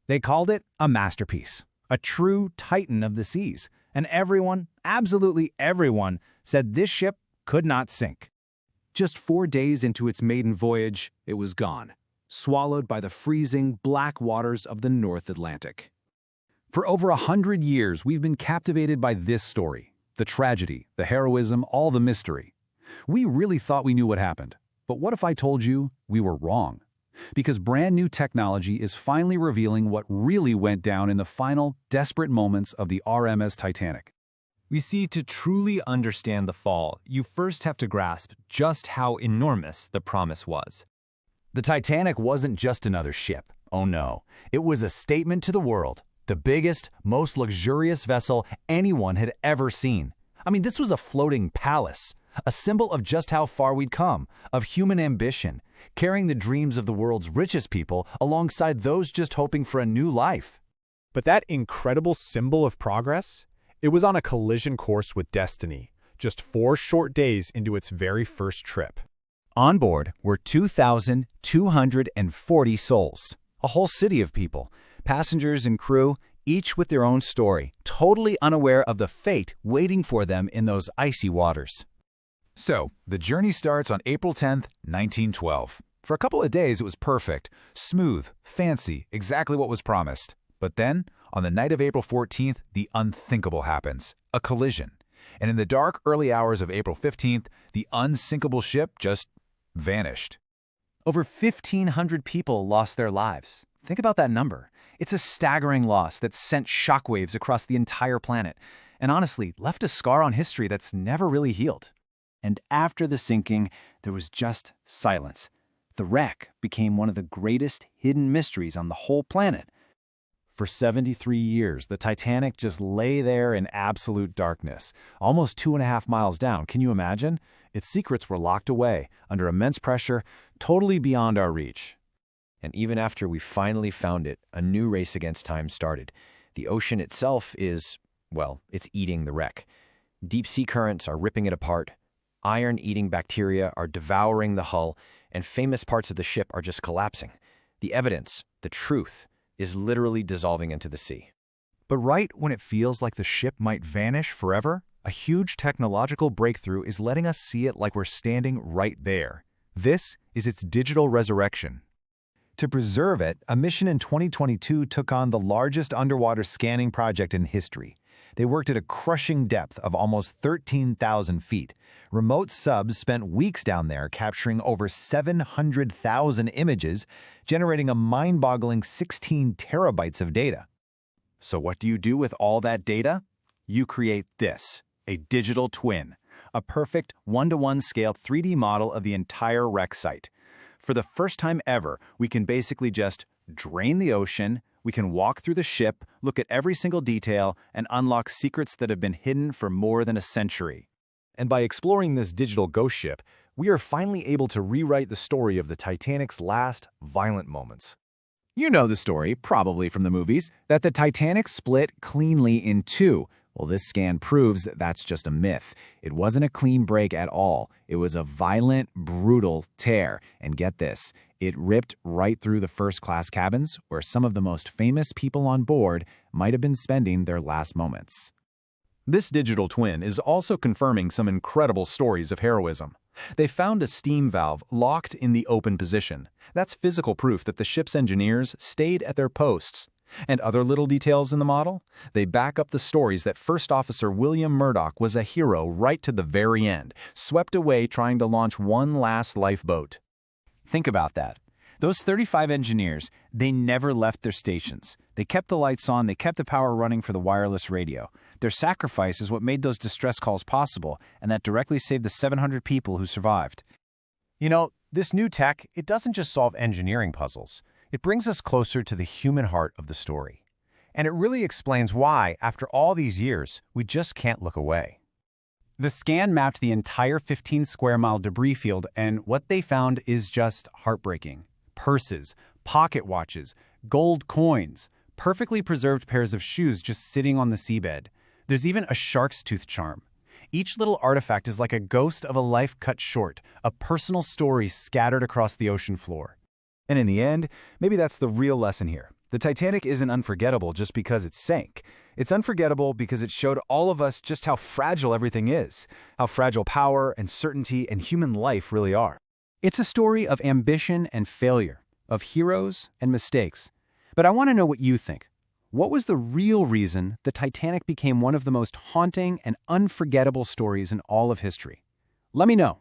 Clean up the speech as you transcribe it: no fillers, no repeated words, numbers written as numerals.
They called it a masterpiece, a true titan of the seas, and everyone, absolutely everyone, said this ship could not sink. Just 4 days into its maiden voyage, it was gone, swallowed by the freezing black waters of the North Atlantic. For over 100 years, we've been captivated by this story, the tragedy, the heroism, all the mystery. We really thought we knew what happened, but what if I told you we were wrong? Because brand new technology is finally revealing what really went down in the final, desperate moments of the RMS Titanic. We see, to truly understand the fall, you first have to grasp just how enormous the promise was. The Titanic wasn't just another ship. Oh no, it was a statement to the world. The biggest, most luxurious vessel anyone had ever seen. I mean, this was a floating palace, a symbol of just how far we'd come, of human ambition, carrying the dreams of the world's richest people alongside those just hoping for a new life. But that incredible symbol of progress? It was on a collision course with destiny, just 4 short days into its very first trip. On board were 2,240 souls, a whole city of people, passengers and crew, each with their own story, totally unaware of the fate waiting for them in those icy waters. So, the journey starts on April 10th, 1912. For a couple of days, it was perfect, smooth, fancy, exactly what was promised. But then, on the night of April 14th, the unthinkable happens, a collision. And in the dark, early hours of April 15th, the unsinkable ship just vanished. Over 1,500 people lost their lives. Think about that number. It's a staggering loss that sent shockwaves across the entire planet, and honestly, left a scar on history that's never really healed. And after the sinking, there was just silence. The wreck became one of the greatest hidden mysteries on the whole planet. For 73 years, the Titanic just lay there in absolute darkness, almost 2.5 miles down. Can you imagine? Its secrets were locked away, under immense pressure, totally beyond our reach. And even after we finally found it, a new race against time started. The ocean itself is, well, it's eating the wreck. Deep sea currents are ripping it apart. Iron-eating bacteria are devouring the hull, and famous parts of the ship are just collapsing. The evidence, the truth, is literally dissolving into the sea. But right when it feels like the ship might vanish forever, a huge technological breakthrough is letting us see it like we're standing right there. This is its digital resurrection. To preserve it, a mission in 2022 took on the largest underwater scanning project in history. They worked at a crushing depth of almost 13,000 feet. Remote subs spent weeks down there capturing over 700,000 images, generating a mind-boggling 16 terabytes of data. So what do you do with all that data? You create this, a digital twin, a perfect 1-to-1 scale 3D model of the entire wreck site. For the first time ever, we can basically just drain the ocean, we can walk through the ship, look at every single detail, and unlock secrets that have been hidden for more than a century. And by exploring this digital ghost ship, we are finally able to rewrite the story of the Titanic's last violent moments. You know the story, probably from the movies, that the Titanic split cleanly in two. Well, this scan proves that that's just a myth. It wasn't a clean break at all. It was a violent, brutal tear. And get this, it ripped right through the first-class cabins where some of the most famous people on board might have been spending their last moments. This digital twin is also confirming some incredible stories of heroism. They found a steam valve locked in the open position. That's physical proof that the ship's engineers stayed at their posts. And other little details in the model? They back up the stories that First Officer William Murdoch was a hero right to the very end, swept away trying to launch one last lifeboat. Think about that. Those 35 engineers, they never left their stations. They kept the lights on, they kept the power running for the wireless radio. Their sacrifice is what made those distress calls possible, and that directly saved the 700 people who survived. You know, this new tech, it doesn't just solve engineering puzzles. It brings us closer to the human heart of the story. And it really explains why, after all these years, we just can't look away. The scan mapped the entire 15-square-mile debris field, and what they found is just heartbreaking. Purses, pocket watches, gold coins, perfectly preserved pairs of shoes just sitting on the seabed. There's even a shark's tooth charm. Each little artifact is like a ghost of a life cut short, a personal story scattered across the ocean floor. And in the end, maybe that's the real lesson here. The Titanic isn't unforgettable just because it sank. It's unforgettable because it showed all of us just how fragile everything is, how fragile power and certainty and human life really are. It's a story of ambition and failure, of heroes and mistakes. But I want to know what you think. What was the real reason the Titanic became one of the most haunting and unforgettable stories in all of history? Let me know.